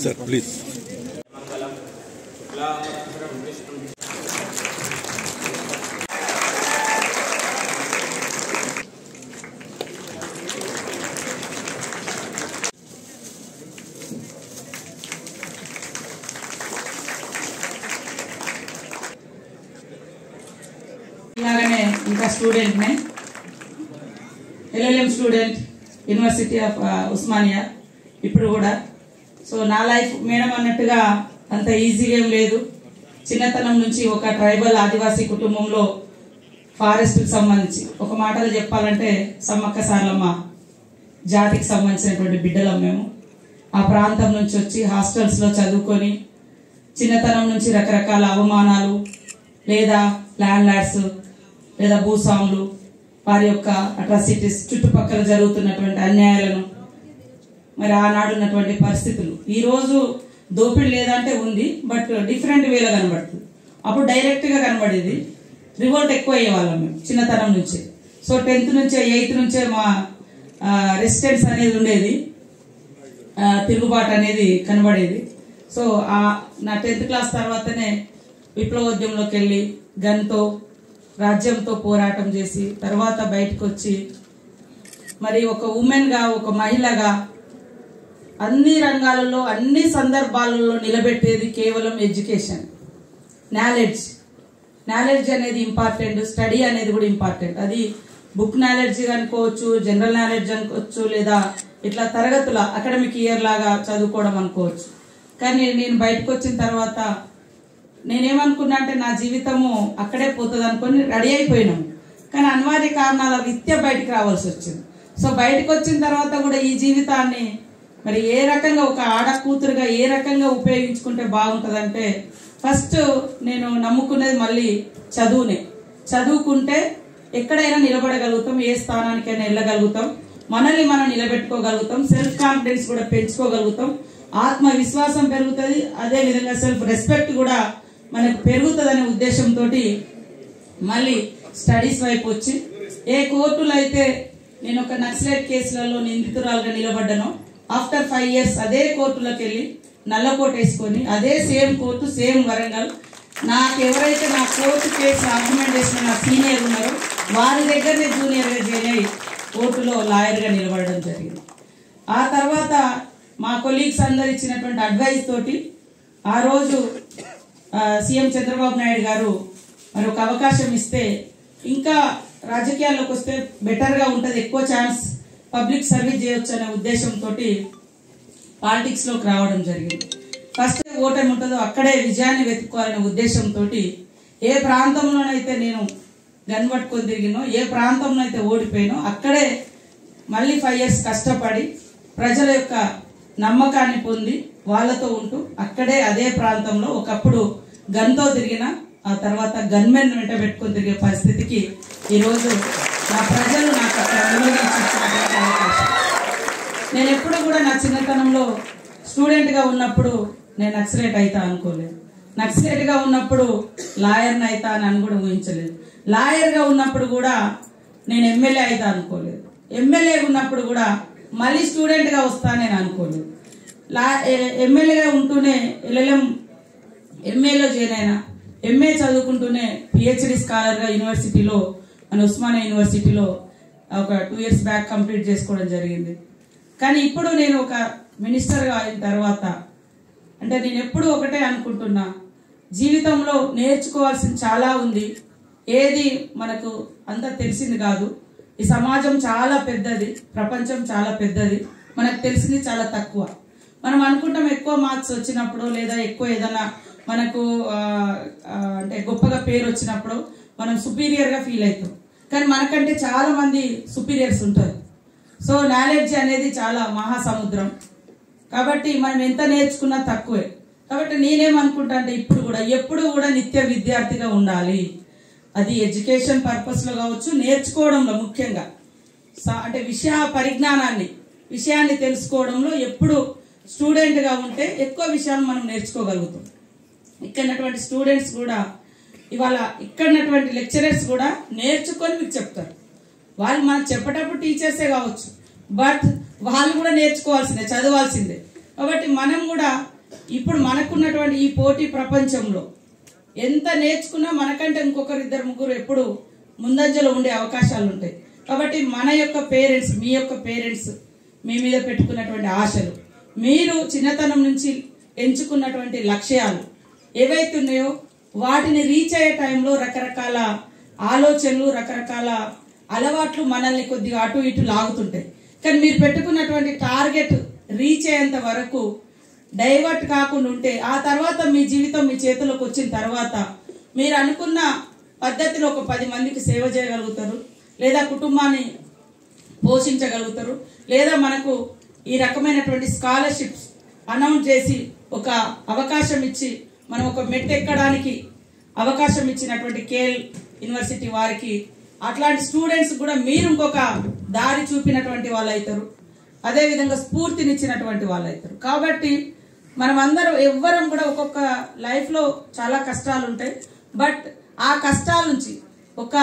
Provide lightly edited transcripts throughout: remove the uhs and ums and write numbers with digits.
sir, please. ఇలాగనే ఇంకా student నే LLM student university of Osmania ఇప్పుడు కూడా. సో నా లైఫ్ మేడం అన్నట్టుగా అంత ఈజీగా ఏం లేదు. చిన్నతనం నుంచి ఒక ట్రైబల్ ఆదివాసీ కుటుంబంలో ఫారెస్ట్ కి సంబంధించి ఒక మాటలు చెప్పాలంటే సమ్మక్క సారలమ్మ జాతికి సంబంధించినటువంటి బిడ్డలం మేము. ఆ ప్రాంతం నుంచి వచ్చి హాస్టల్స్ లో చదువుకొని చిన్నతనం నుంచి రకరకాల అవమానాలు లేదా ల్యాండ్ లార్డ్స్ లేదా భూస్వాములు వారి యొక్క అట్రాసిటీస్ చుట్టుపక్కల జరుగుతున్నటువంటి అన్యాయాలను మరి ఆనాడు ఉన్నటువంటి పరిస్థితులు ఈ రోజు దోపిడీ లేదంటే ఉంది, బట్ డిఫరెంట్ వేలో కనబడుతుంది. అప్పుడు డైరెక్ట్ గా కనబడేది. రివోల్ట్ ఎక్కువ అయ్యేవాళ్ళం మేము చిన్నతనం నుంచి. సో 10th నుంచే 8th నుంచే మా రెసిస్టెన్స్ అనేది ఉండేది, తిరుగుబాటు అనేది కనబడేది. సో నా 10th క్లాస్ తర్వాతనే విప్లవోద్యమంలోకి వెళ్ళి గన్తో రాజ్యంతో పోరాటం చేసి తర్వాత బయటకు వచ్చి మరి ఒక ఉమెన్ గా ఒక మహిళగా అన్ని రంగాలలో అన్ని సందర్భాలలో నిలబెట్టేది కేవలం ఎడ్యుకేషన్, నాలెడ్జ్ అనేది ఇంపార్టెంట్, స్టడీ అనేది కూడా ఇంపార్టెంట్. అది బుక్ నాలెడ్జ్ అనుకోవచ్చు, జనరల్ నాలెడ్జ్ అనుకోవచ్చు, లేదా ఇట్లా తరగతుల అకాడమిక్ ఇయర్ లాగా చదువుకోవడం అనుకోవచ్చు. కానీ నేను బయటకు వచ్చిన తర్వాత నేనేమనుకున్నా అంటే నా జీవితము అక్కడే పోతుంది అనుకుని రెడీ అయిపోయినాము. కానీ అనివార్య కారణాల రీత్యా బయటకు రావాల్సి వచ్చింది. సో బయటకు వచ్చిన తర్వాత కూడా ఈ జీవితాన్ని మరి ఏ రకంగా ఒక ఆడ కూతురుగా ఏ రకంగా ఉపయోగించుకుంటే బాగుంటుందంటే ఫస్ట్ నేను నమ్ముకునేది మళ్ళీ చదువునే. చదువుకుంటే ఎక్కడైనా నిలబడగలుగుతాం, ఏ స్థానానికైనా వెళ్ళగలుగుతాం, మనల్ని మనం నిలబెట్టుకోగలుగుతాం, సెల్ఫ్ కాన్ఫిడెన్స్ కూడా పెంచుకోగలుగుతాం, ఆత్మవిశ్వాసం పెరుగుతుంది, అదే విధంగా సెల్ఫ్ రెస్పెక్ట్ కూడా మనకు పెరుగుతుందనే ఉద్దేశంతో మళ్ళీ స్టడీస్ వైపు వచ్చి ఏ కోర్టులో అయితే నేను ఒక నక్సలైట్ కేసులలో నిందితురాలుగా నిలబడ్డానో ఆఫ్టర్ 5 years అదే కోర్టులోకి వెళ్ళి నల్లకోట వేసుకొని అదే సేమ్ కోర్టు సేమ్ వరంగల్ నాకు ఎవరైతే నా కోర్టు కేసు ఆర్గ్యుమెంట్ చేసిన నా సీనియర్ ఉన్నారో వారి దగ్గరనే జూనియర్ గా జాయిన్ అయ్యి కోర్టులో లాయర్ గా నిలబడడం జరిగింది. ఆ తర్వాత మా కొలీగ్స్ అందరు ఇచ్చినటువంటి అడ్వైస్ తోటి ఆ రోజు సీఎం చంద్రబాబు నాయుడు గారు మరి ఒక అవకాశం ఇస్తే ఇంకా రాజకీయాల్లోకి వస్తే బెటర్ గా ఉంటది, ఎక్కువ ఛాన్స్ పబ్లిక్ సర్వీస్ చేయొచ్చు అనే ఉద్దేశంతో పాలిటిక్స్ లోకి రావడం జరిగింది. ఫస్ట్ ఓటమి ఉంటుందో అక్కడే విజయాన్ని వెతుక్కోవాలనే ఉద్దేశంతో ఏ ప్రాంతంలోనైతే నేను గన్ పట్టుకొని తిరిగినో, ఏ ప్రాంతంలో అయితే ఓడిపోయినో అక్కడే మళ్ళీ 5 years కష్టపడి ప్రజల యొక్క నమ్మకాన్ని పొంది వాళ్ళతో ఉంటూ అక్కడే అదే ప్రాంతంలో ఒకప్పుడు గన్తో తిరిగిన ఆ తర్వాత గన్మెన్ వెంట పెట్టుకొని తిరిగే పరిస్థితికి ఈరోజు నా ప్రజలు నాకు అనుమతించినటువంటి అవకాశం. నేను ఎప్పుడు కూడా నా చిన్నతనంలో స్టూడెంట్ గా ఉన్నప్పుడు నేను నక్సలైట్ అయితా అనుకోలేదు, నక్సలైట్ గా ఉన్నప్పుడు లాయర్ని అయితా అని కూడా ఊహించలేదు, లాయర్ గా ఉన్నప్పుడు కూడా నేను ఎమ్మెల్యే అయితా అనుకోలేదు, ఎమ్మెల్యే ఉన్నప్పుడు కూడా మళ్ళీ స్టూడెంట్ గా వస్తా నేను అనుకోలేదు. ఎమ్మెల్యేగా ఉంటూనే LLM MAలో జాయిన్ అయినా, MA చదువుకుంటూనే PhD స్కాలర్ గా యూనివర్సిటీలో మన ఉస్మానియా యూనివర్సిటీలో ఒక 2 years బ్యాక్ కంప్లీట్ చేసుకోవడం జరిగింది. కానీ ఇప్పుడు నేను ఒక మినిస్టర్ గా అయిన తర్వాత అంటే నేను ఎప్పుడు ఒకటే అనుకుంటున్నా, జీవితంలో నేర్చుకోవాల్సింది చాలా ఉంది, ఏది మనకు అంత తెలిసింది కాదు. ఈ సమాజం చాలా పెద్దది, ప్రపంచం చాలా పెద్దది, మనకు తెలిసింది చాలా తక్కువ. మనం అనుకుంటాం ఎక్కువ మార్క్స్ వచ్చినప్పుడు లేదా ఎక్కువ ఏదైనా మనకు అంటే గొప్పగా పేరు వచ్చినప్పుడు మనం సుపీరియర్ గా ఫీల్ అవుతాం, కానీ మనకంటే చాలా మంది సుపీరియర్స్ ఉంటారు. సో నాలెడ్జ్ అనేది చాలా మహాసముద్రం, కాబట్టి మనం ఎంత నేర్చుకున్నా తక్కువే. కాబట్టి నేనేమనుకుంటా అంటే ఎప్పుడు కూడా నిత్య విద్యార్థిగా ఉండాలి. అది ఎడ్యుకేషన్ పర్పస్ లో కావచ్చు, నేర్చుకోవడంలో ముఖ్యంగా అంటే విషయాన్ని తెలుసుకోవడంలో ఎప్పుడు స్టూడెంట్ గా ఉంటే ఎక్కువ విషయాలు మనం నేర్చుకోగలుగుతాం. ఇక్కడటువంటి స్టూడెంట్స్ కూడా ఇవాళ ఇక్కడటువంటి లెక్చరర్స్ కూడా నేర్చుకొని మీకు చెప్తారు. వాళ్ళు మనకు చెప్పేటప్పుడు టీచర్సే కావచ్చు, బట్ వాళ్ళు కూడా నేర్చుకోవాల్సిందే, చదవాల్సిందే. కాబట్టి మనం కూడా ఇప్పుడు మనకున్నటువంటి ఈ పోటీ ప్రపంచంలో ఎంత నేర్చుకున్నా మనకంటే ఇంకొకరు ఇద్దరు ముగ్గురు ఎప్పుడు ముందంజలో ఉండే అవకాశాలు ఉంటాయి. కాబట్టి మన యొక్క పేరెంట్స్, మీ యొక్క పేరెంట్స్ మీ మీద పెట్టుకున్నటువంటి ఆశలు, మీరు చిన్నతనం నుంచి ఎంచుకున్నటువంటి లక్ష్యాలు ఏవైతే ఉన్నాయో వాటిని రీచ్ అయ్యే టైంలో రకరకాల ఆలోచనలు, రకరకాల అలవాట్లు మనల్ని కొద్దిగా అటు ఇటు లాగుతుంటాయి. కానీ మీరు పెట్టుకున్నటువంటి టార్గెట్ రీచ్ అయ్యేంత వరకు డైవర్ట్ కాకుండా ఉంటే ఆ తర్వాత మీ జీవితం మీ చేతిలోకి వచ్చిన తర్వాత మీరు అనుకున్న పద్ధతిలో ఒక 10 మందికి సేవ చేయగలుగుతారు, లేదా కుటుంబాన్ని పోషించగలుగుతారు, లేదా మనకు ఈ రకమైనటువంటి స్కాలర్షిప్స్ అనౌన్స్ చేసి ఒక అవకాశం ఇచ్చి మనం ఒక మెట్టు ఎక్కడానికి అవకాశం ఇచ్చినటువంటి కేఎల్ యూనివర్సిటీ వారికి, అట్లాంటి స్టూడెంట్స్ కూడా మీరు ఇంకొక దారి చూపినటువంటి వాళ్ళు అవుతారు, అదేవిధంగా స్ఫూర్తినిచ్చినటువంటి వాళ్ళు అవుతారు. కాబట్టి మనం అందరం ఎవ్వరం కూడా ఒక్కొక్క లైఫ్లో చాలా కష్టాలు ఉంటాయి. బట్ ఆ కష్టాల నుంచి ఒక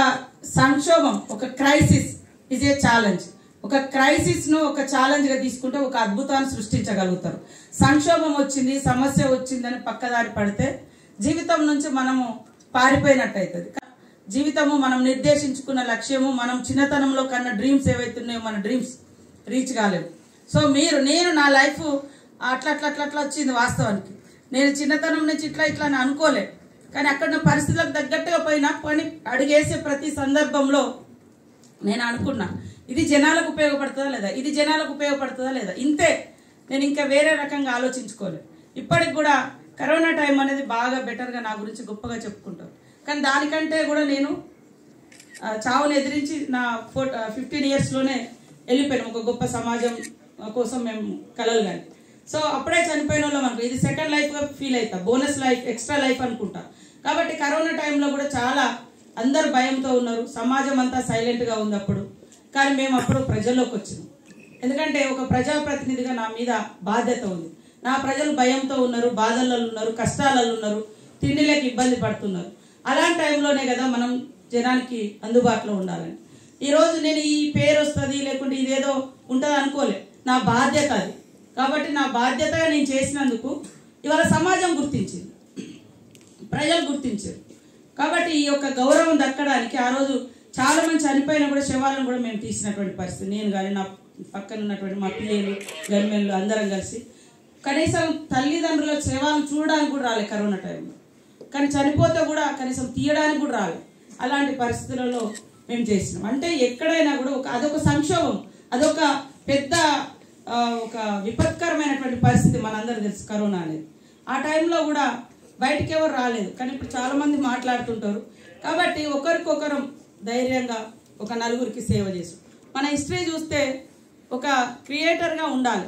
సంక్షోభం, ఒక క్రైసిస్ ఇస్ ఏ ఛాలెంజ్. ఒక క్రైసిస్ ను ఒక ఛాలెంజ్ గా తీసుకుంటే ఒక అద్భుతాన్ని సృష్టించగలుగుతారు. సంక్షోభం వచ్చింది, సమస్య వచ్చిందని పక్కదారి పడితే జీవితం నుంచి మనము పారిపోయినట్టు అవుతుంది. జీవితము మనం నిర్దేశించుకున్న లక్ష్యము, మనం చిన్నతనంలో కన్నా డ్రీమ్స్ ఏవైతే ఉన్నాయో మన డ్రీమ్స్ రీచ్ కాలేవు. సో నేను నా లైఫ్ అట్లా అట్లా అట్లా అట్లా వచ్చింది. వాస్తవానికి నేను చిన్నతనం నుంచి ఇట్లా ఇట్లా అని అనుకోలే, కానీ అక్కడ పరిస్థితులకు తగ్గట్టుగా పోయినా పని అడిగేసే ప్రతి సందర్భంలో నేను అనుకున్నా ఇది జనాలకు ఉపయోగపడుతుందా లేదా, ఇది జనాలకు ఉపయోగపడుతుందా లేదా, ఇంతే. నేను ఇంకా వేరే రకంగా ఆలోచించుకోలేదు. ఇప్పటికి కూడా కరోనా టైం అనేది బాగా బెటర్గా నా గురించి గొప్పగా చెప్పుకుంటాను. కానీ దానికంటే కూడా నేను చావును ఎదిరించి నా 15 yearsలోనే వెళ్ళిపోయాను. ఒక గొప్ప సమాజం కోసం మేము కలలు కానీ. సో అప్పుడే చనిపోయిన వాళ్ళు మనకు ఇది సెకండ్ లైఫ్గా ఫీల్ అవుతా, బోనస్ లైఫ్, ఎక్స్ట్రా లైఫ్ అనుకుంటా. కాబట్టి కరోనా టైంలో కూడా చాలా అందరు భయంతో ఉన్నారు, సమాజం అంతా సైలెంట్గా ఉంది అప్పుడు. కానీ మేము అప్పుడు ప్రజల్లోకి వచ్చినాం. ఎందుకంటే ఒక ప్రజాప్రతినిధిగా నా మీద బాధ్యత ఉంది. నా ప్రజలు భయంతో ఉన్నారు, బాధల్లో ఉన్నారు, కష్టాలలో ఉన్నారు, తిండిలోకి ఇబ్బంది పడుతున్నారు. అలాంటి టైంలోనే కదా మనం జనానికి అందుబాటులో ఉండాలని. ఈరోజు నేను ఈ పేరు వస్తుంది లేకుంటే ఇదేదో ఉంటుంది అనుకోలే, నా బాధ్యత అది. కాబట్టి నా బాధ్యతగా నేను చేసినందుకు ఇవాళ సమాజం గుర్తించింది, ప్రజలు గుర్తించారు. కాబట్టి ఈ యొక్క గౌరవం దక్కడానికి ఆ రోజు చాలా మంది చనిపోయినా కూడా శవాలను కూడా మేము తీసినటువంటి పరిస్థితి. నేను కానీ నా పక్కన ఉన్నటువంటి మా పిల్లలు, గర్మెన్లు అందరం కలిసి కనీసం తల్లిదండ్రుల శవాలను చూడడానికి కూడా రాలే కరోనా టైంలో. కానీ చనిపోతే కూడా కనీసం తీయడానికి కూడా రాలే. అలాంటి పరిస్థితులలో మేము చేసినాం. అంటే ఎక్కడైనా కూడా అదొక సంక్షోభం, అదొక పెద్ద ఒక విపత్కరమైనటువంటి పరిస్థితి. మనందరూ తెలుసు కరోనా అనేది. ఆ టైంలో కూడా బయటికి ఎవరు రాలేదు, కానీ ఇప్పుడు చాలా మంది మాట్లాడుతుంటారు. కాబట్టి ఒకరికొకరం ధైర్యంగా ఒక నలుగురికి సేవ చేసు. మన హిస్టరీ చూస్తే ఒక క్రియేటర్గా ఉండాలి.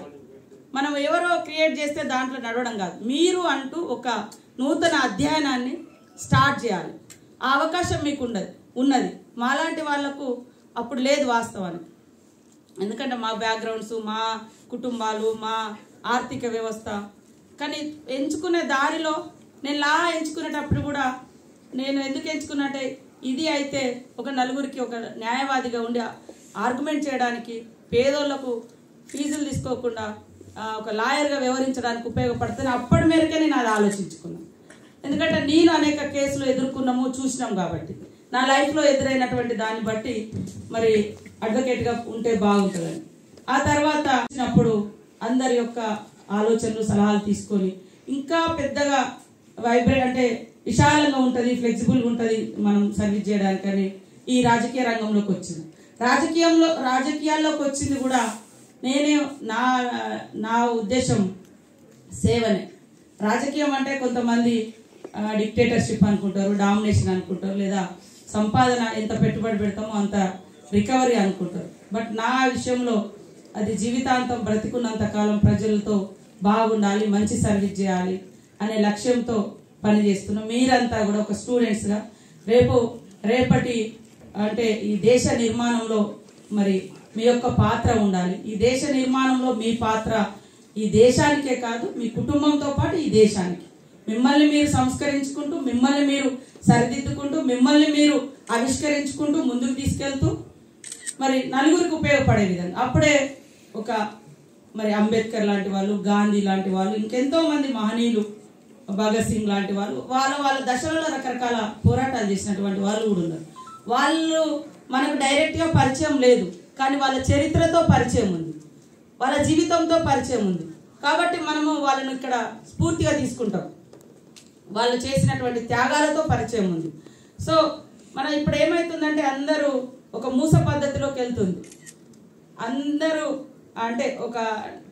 మనం ఎవరో క్రియేట్ చేస్తే దాంట్లో నడవడం కాదు, మీరు అంటూ ఒక నూతన అధ్యయనాన్ని స్టార్ట్ చేయాలి. ఆ అవకాశం మీకు ఉన్నది. మాలాంటి వాళ్లకు అప్పుడు లేదు వాస్తవానికి. ఎందుకంటే మా బ్యాక్గ్రౌండ్స్, మా కుటుంబాలు, మా ఆర్థిక వ్యవస్థ. కానీ ఎంచుకునే దారిలో నేను లా ఎంచుకునేటప్పుడు కూడా నేను ఎందుకు ఎంచుకున్నట్టే ఇది అయితే ఒక నలుగురికి ఒక న్యాయవాదిగా ఉండి ఆర్గ్యుమెంట్ చేయడానికి, పేదోళ్లకు ఫీజులు తీసుకోకుండా ఒక లాయర్గా వ్యవహరించడానికి ఉపయోగపడుతుంది. అప్పటి మేరకే నేను అది ఆలోచించుకున్నాను. ఎందుకంటే నేను అనేక కేసులు ఎదుర్కొన్నాము, చూసినాం. కాబట్టి నా లైఫ్లో ఎదురైనటువంటి దాన్ని బట్టి మరి అడ్వకేట్గా ఉంటే బాగుంటుందని. ఆ తర్వాత వచ్చినప్పుడు అందరి యొక్క ఆలోచనలు, సలహాలు తీసుకొని ఇంకా పెద్దగా వైబ్రేట్ అంటే విశాలంగా ఉంటుంది, ఫ్లెక్సిబుల్గా ఉంటుంది మనం సర్వీస్ చేయడానికని ఈ రాజకీయ రంగంలోకి వచ్చింది. రాజకీయాల్లోకి వచ్చింది కూడా నేనే నా ఉద్దేశం సేవనే. రాజకీయం అంటే కొంతమంది డిక్టేటర్షిప్ అనుకుంటారు, డామినేషన్ అనుకుంటారు, లేదా సంపాదన ఎంత పెట్టుబడి పెడతామో అంత రికవరీ అనుకుంటారు. బట్ నా విషయంలో అది జీవితాంతం బ్రతికున్నంత కాలం ప్రజలతో బాగుండాలి, మంచి సర్వీస్ చేయాలి అనే లక్ష్యంతో పనిచేస్తున్నాం. మీరంతా కూడా ఒక స్టూడెంట్స్గా రేపటి అంటే ఈ దేశ నిర్మాణంలో మరి మీ యొక్క పాత్ర ఉండాలి. ఈ దేశ నిర్మాణంలో మీ పాత్ర ఈ దేశానికే కాదు, మీ కుటుంబంతో పాటు ఈ దేశానికి. మిమ్మల్ని మీరు సంస్కరించుకుంటూ, మిమ్మల్ని మీరు సరిదిద్దుకుంటూ, మిమ్మల్ని మీరు ఆవిష్కరించుకుంటూ ముందుకు తీసుకెళ్తూ మరి నలుగురికి ఉపయోగపడే విధంగా. అప్పుడే ఒక మరి అంబేద్కర్ లాంటి వాళ్ళు, గాంధీ లాంటి వాళ్ళు, ఇంకెంతో మంది మహనీయులు, భగత్ సింగ్ లాంటి వాళ్ళు వాళ్ళ దశలలో రకరకాల పోరాటాలు చేసినటువంటి వాళ్ళు కూడా ఉన్నారు. వాళ్ళు మనకు డైరెక్ట్గా పరిచయం లేదు, కానీ వాళ్ళ చరిత్రతో పరిచయం ఉంది, వాళ్ళ జీవితంతో పరిచయం ఉంది. కాబట్టి మనము వాళ్ళను ఇక్కడ స్ఫూర్తిగా తీసుకుంటాం. వాళ్ళు చేసినటువంటి త్యాగాలతో పరిచయం ఉంది. సో మనం ఇప్పుడు ఏమవుతుందంటే అందరూ ఒక మూస పద్ధతిలోకి వెళ్తుంది. అందరూ అంటే ఒక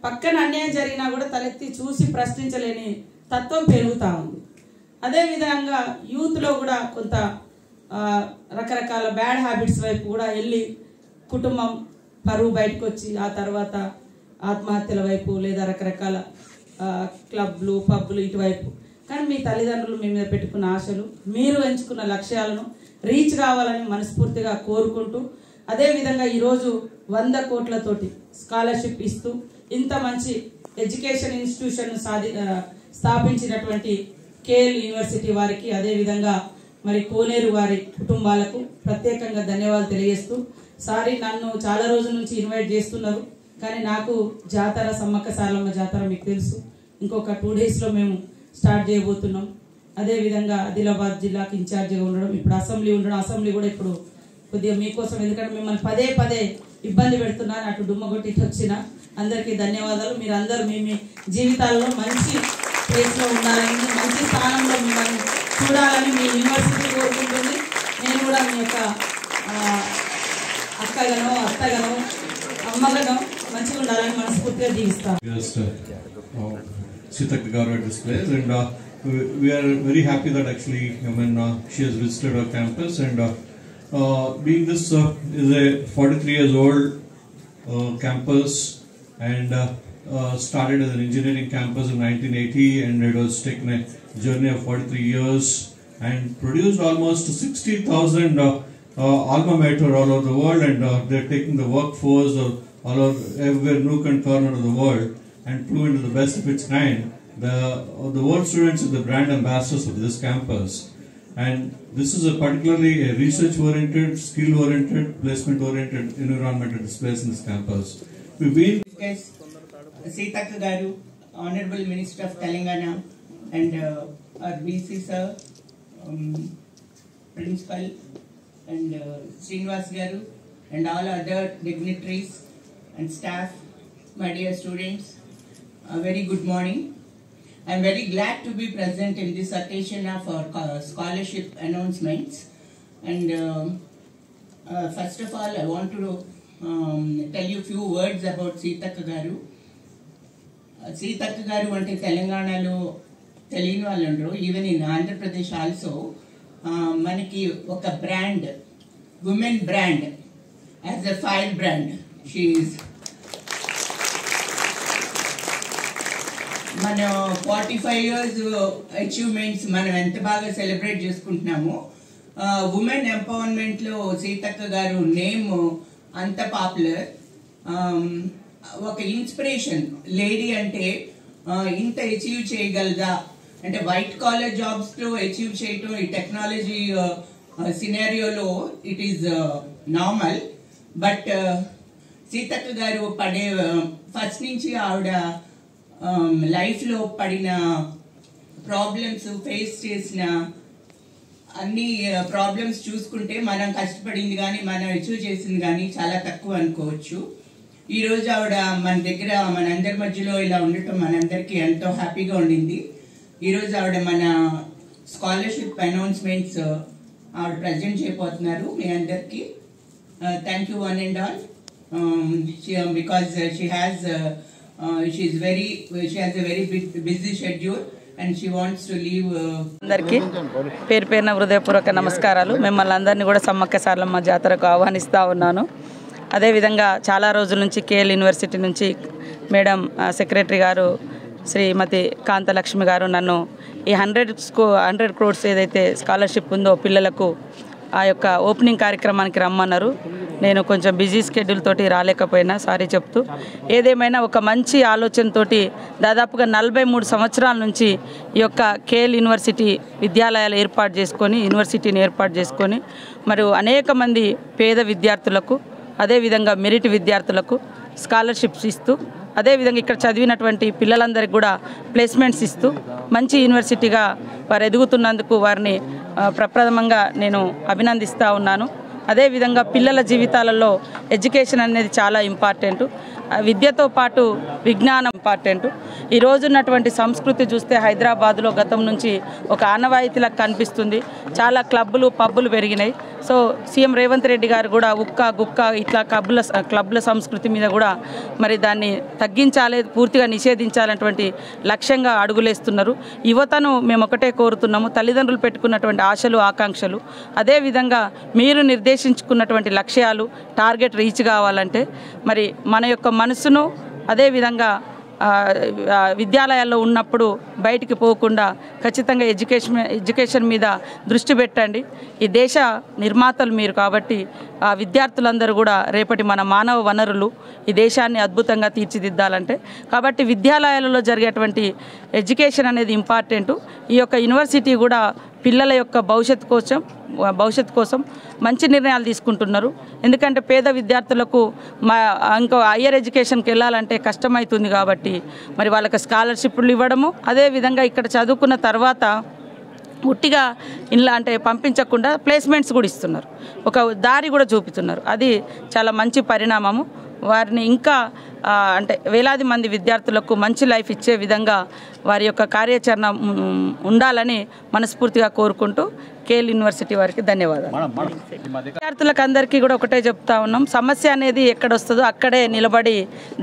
పక్కన అన్యాయం జరిగినా కూడా తలెత్తి చూసి ప్రశ్నించలేని తత్వం పెరుగుతూ ఉంది. అదేవిధంగా యూత్లో కూడా కొంత రకరకాల బ్యాడ్ హ్యాబిట్స్ వైపు కూడా వెళ్ళి కుటుంబం పరువు బయటకు వచ్చి ఆ తర్వాత ఆత్మహత్యల వైపు లేదా రకరకాల క్లబ్లు, పబ్లు ఇటువైపు. కానీ మీ తల్లిదండ్రులు మీ మీద పెట్టుకున్న ఆశలు, మీరు ఎంచుకున్న లక్ష్యాలను రీచ్ కావాలని మనస్ఫూర్తిగా కోరుకుంటూ, అదేవిధంగా ఈరోజు 100 కోట్లతోటి స్కాలర్షిప్ ఇస్తూ ఇంత మంచి ఎడ్యుకేషన్ ఇన్స్టిట్యూషన్ స్థాపించినటువంటి కేఎల్ యూనివర్సిటీ వారికి, అదేవిధంగా మరి కోనేరు వారి కుటుంబాలకు ప్రత్యేకంగా ధన్యవాదాలు తెలియజేస్తూ, సారీ నన్ను చాలా రోజుల నుంచి ఇన్వైట్ చేస్తున్నారు, కానీ నాకు జాతర, సమ్మక్క సారలమ్మ జాతర మీకు తెలుసు, ఇంకొక 2 డేస్లో మేము స్టార్ట్ చేయబోతున్నాం. అదేవిధంగా ఆదిలాబాద్ జిల్లాకి ఇన్ఛార్జిగా ఉండడం, ఇప్పుడు అసెంబ్లీ ఉండడం, అసెంబ్లీ కూడా ఇప్పుడు కొద్దిగా మీకోసం, ఎందుకంటే మిమ్మల్ని పదే పదే ఇబ్బంది పెడుతున్నాను, అటు డుమ్మగొట్టి ఇటు వచ్చిన అందరికీ ధన్యవాదాలు. మీరు అందరూ మీ జీవితాల్లో మంచి ప్లేస్లో ఉండాలని, మంచి స్థానంలో మిమ్మల్ని చూడాలని మీ యూనివర్సిటీ కోరుకుంటుంది. నేను కూడా మీ యొక్క అక్కగనో, అత్తగనో, అమ్మగనో మంచిగా ఉండాలని మనస్ఫూర్తిగా జీవిస్తాను. Sitaka Garu at this place, and we are very happy that actually she has visited our campus, and being this is a 43 years old campus, and started as an engineering campus in 1980, and it was taken a journey of 43 years and produced almost 60,000 alma mater all over the world, and they're taking the workforce all over everywhere, nook and corner of the world, and proven to the best of its kind. The world students are the brand ambassadors of this campus, and this is a particularly a research oriented, skill oriented, placement oriented environment at this place in this campus. We've been Sitaka Garu, Honorable Minister of Telangana, and our BC sir, Principal, and Srinivas Garu, and all other dignitaries and staff, my dear students, a very good morning. I am very glad to be present in this occasion of our scholarship announcements. And first of all, I want to tell you a few words about Sitaka Garu. Sitaka Garu ante Telanganalo తెలియని వాళ్ళు ఉండరు, even in Andhra Pradesh also. మనకి ఒక brand, women brand, as a fire brand she is. మన 45 years achievements మనం ఎంత బాగా celebrate చేసుకుంటున్నామో, women empowerment లో సీతక్క గారు నేమ్ అంత పాపులర్. ఒక ఇన్స్పిరేషన్. లేడీ అంటే ఇంత అచీవ్ చేయగలదా అంటే, వైట్ కాలర్ జాబ్స్ లో అచీవ్ చేయటం ఈ టెక్నాలజీ సినారియోలో it is normal. But Seethakka గారు పడే ఫస్ట్ నుంచి ఆవిడ లైఫ్లో పడిన ప్రాబ్లమ్స్, ఫేస్ చేసిన అన్ని ప్రాబ్లమ్స్ చూసుకుంటే మనం కష్టపడింది కానీ మనం అచీవ్ చేసింది కానీ చాలా తక్కువ అనుకోవచ్చు. ఈరోజు ఆవిడ మన దగ్గర, మనందరి మధ్యలో ఇలా ఉండటం మనందరికీ ఎంతో హ్యాపీగా ఉండింది. ఈరోజు ఆవిడ మన స్కాలర్షిప్ అనౌన్స్మెంట్స్ ఆవిడ ప్రజెంట్ చేయబోతున్నారు మీ అందరికీ. Thank you one and all, because she has a very busy schedule and she wants to leave. అందరికీ పేరు పేరున హృదయపూర్వక నమస్కారాలు. మిమ్మల్ని అందరినీ కూడా సమ్మక్క సారలమ్మ జాతరకు ఆహ్వానిస్తూ ఉన్నాను. అదేవిధంగా చాలా రోజుల నుంచి కేఎల్ యూనివర్సిటీ నుంచి మేడం సెక్రటరీ గారు శ్రీమతి కాంతలక్ష్మి గారు నన్ను ఈ 100 crores ఏదైతే స్కాలర్షిప్ ఉందో పిల్లలకు ఆ యొక్క ఓపెనింగ్ కార్యక్రమానికి రమ్మన్నారు. నేను కొంచెం బిజీ స్కెడ్యూల్ తోటి రాలేకపోయినా సారీ చెప్తూ, ఏదేమైనా ఒక మంచి ఆలోచనతోటి దాదాపుగా 43 సంవత్సరాల నుంచి ఈ యొక్క కేఎల్ యూనివర్సిటీ విద్యాలయాలు యూనివర్సిటీని ఏర్పాటు చేసుకొని మరియు అనేక మంది పేద విద్యార్థులకు, అదేవిధంగా మెరిట్ విద్యార్థులకు స్కాలర్షిప్స్ ఇస్తూ అదేవిధంగా ఇక్కడ చదివినటువంటి పిల్లలందరికీ కూడా ప్లేస్మెంట్స్ ఇస్తూ మంచి యూనివర్సిటీగా వారు ఎదుగుతున్నందుకు వారిని ప్రప్రథమంగా నేను అభినందిస్తూ ఉన్నాను. అదేవిధంగా పిల్లల జీవితాలలో ఎడ్యుకేషన్ అనేది చాలా ఇంపార్టెంటు. విద్యతో పాటు విజ్ఞానం ఇంపార్టెంటు. ఈ రోజున్నటువంటి సంస్కృతి చూస్తే హైదరాబాద్లో గతం నుంచి ఒక ఆనవాయితీలా కనిపిస్తుంది. చాలా క్లబ్బులు పబ్బులు పెరిగినాయి. సో సీఎం రేవంత్ రెడ్డి గారు కూడా ఉక్క గుక్క ఇట్లా క్లబ్ల సంస్కృతి మీద కూడా మరి దాన్ని తగ్గించాలి, పూర్తిగా నిషేధించాలన్నటువంటి లక్ష్యంగా అడుగులేస్తున్నారు. యువతను మేము ఒకటే కోరుతున్నాము, తల్లిదండ్రులు పెట్టుకున్నటువంటి ఆశలు ఆకాంక్షలు అదేవిధంగా మీరు నిర్దేశించుకున్నటువంటి లక్ష్యాలు టార్గెట్ రీచ్ కావాలంటే మరి మన యొక్క మనసును అదేవిధంగా విద్యాలయాల్లో ఉన్నప్పుడు బయటికి పోకుండా ఖచ్చితంగా ఎడ్యుకేషన్ మీద దృష్టి పెట్టండి. ఈ దేశ నిర్మాతలు మీరు కాబట్టి ఆ విద్యార్థులందరూ కూడా రేపటి మన మానవ వనరులు, ఈ దేశాన్ని అద్భుతంగా తీర్చిదిద్దాలంటే కాబట్టి విద్యాలయాలలో జరిగేటువంటి ఎడ్యుకేషన్ అనేది ఇంపార్టెంటు. ఈ యొక్క యూనివర్సిటీ కూడా పిల్లల యొక్క భవిష్యత్తు కోసం మంచి నిర్ణయాలు తీసుకుంటున్నారు. ఎందుకంటే పేద విద్యార్థులకు ఇంకో హయ్యర్ ఎడ్యుకేషన్కి వెళ్ళాలంటే కష్టమవుతుంది కాబట్టి మరి వాళ్ళకి స్కాలర్షిప్లు ఇవ్వడము, అదేవిధంగా ఇక్కడ చదువుకున్న తర్వాత ఉట్టిగా ఇలా అంటే పంపించకుండా ప్లేస్మెంట్స్ కూడా ఇస్తున్నారు, ఒక దారి కూడా చూపుతున్నారు. అది చాలా మంచి పరిణామము. వారిని ఇంకా అంటే వేలాది మంది విద్యార్థులకు మంచి లైఫ్ ఇచ్చే విధంగా వారి యొక్క కార్యాచరణ ఉండాలని మనస్ఫూర్తిగా కోరుకుంటూ కేఎల్ యూనివర్సిటీ వారికి ధన్యవాదాలు. విద్యార్థులకు అందరికీ కూడా ఒకటే చెప్తా ఉన్నాం, సమస్య అనేది ఎక్కడొస్తుందో అక్కడే నిలబడి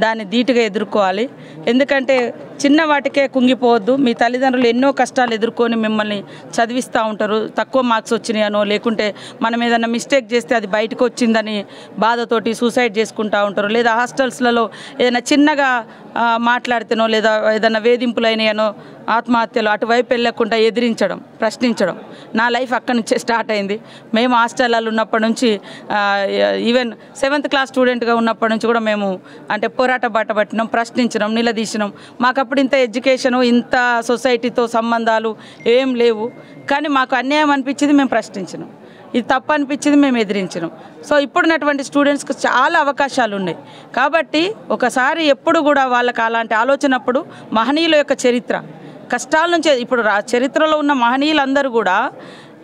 దాన్ని ధీటుగా ఎదుర్కోవాలి. ఎందుకంటే చిన్న వాటికే కుంగిపోవద్దు. మీ తల్లిదండ్రులు ఎన్నో కష్టాలు ఎదుర్కొని మిమ్మల్ని చదివిస్తూ ఉంటారు. తక్కువ మార్క్స్ వచ్చినాయనో లేకుంటే మనం ఏదైనా మిస్టేక్ చేస్తే అది బయటకు వచ్చిందని బాధతోటి సూసైడ్ చేసుకుంటూ ఉంటారు. లేదా హాస్టల్స్లలో ఏదైనా చిన్నగా మాట్లాడితేనో లేదా ఏదైనా వేధింపులు అయినాయనో ఆత్మహత్యలు అటువైపు వెళ్ళకుండా ఎదిరించడం, ప్రశ్నించడం. నా లైఫ్ అక్కడి నుంచే స్టార్ట్ అయింది. మేము హాస్టల్లో ఉన్నప్పటి నుంచి ఈవెన్ 7th క్లాస్ స్టూడెంట్గా ఉన్నప్పటి నుంచి కూడా మేము అంటే పోరాట బాట పట్టినాం, ప్రశ్నించడం, నిలదీసినాం. మాకప్పుడు ఇంత ఎడ్యుకేషను ఇంత సొసైటీతో సంబంధాలు ఏం లేవు. కానీ మాకు అన్యాయం అనిపించింది, మేము ప్రశ్నించినాం. ఇది తప్పు అనిపించింది, మేము ఎదిరించినాం. సో ఇప్పుడున్నటువంటి స్టూడెంట్స్కి చాలా అవకాశాలు ఉన్నాయి. కాబట్టి ఒకసారి ఎప్పుడు కూడా వాళ్ళకి అలాంటి ఆలోచనప్పుడు మహనీయుల యొక్క చరిత్ర కష్టాల నుంచి ఇప్పుడు చరిత్రలో ఉన్న మహనీయులందరూ కూడా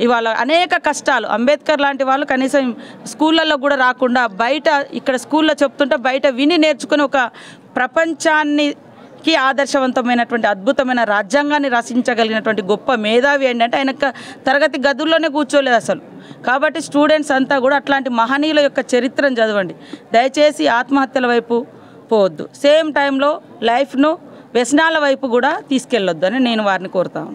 ఇవాళ అనేక కష్టాలు, అంబేద్కర్ లాంటి వాళ్ళు కనీసం స్కూళ్ళల్లో కూడా రాకుండా బయట ఇక్కడ స్కూల్లో చెప్తుంటే బయట విని నేర్చుకుని ఒక ప్రపంచానికి ఆదర్శవంతమైనటువంటి అద్భుతమైన రాజ్యాంగాన్ని రచించగలిగినటువంటి గొప్ప మేధావి ఏంటంటే ఆయన తరగతి గదుల్లోనే కూర్చోలేదు అసలు. కాబట్టి స్టూడెంట్స్ అంతా కూడా అట్లాంటి మహనీయుల యొక్క చరిత్రను చదవండి. దయచేసి ఆత్మహత్యల వైపు పోవద్దు. సేమ్ టైంలో లైఫ్ను వ్యసనాల వైపు కూడా తీసుకెళ్ళొద్దు అని నేను వారిని కోరుతాను.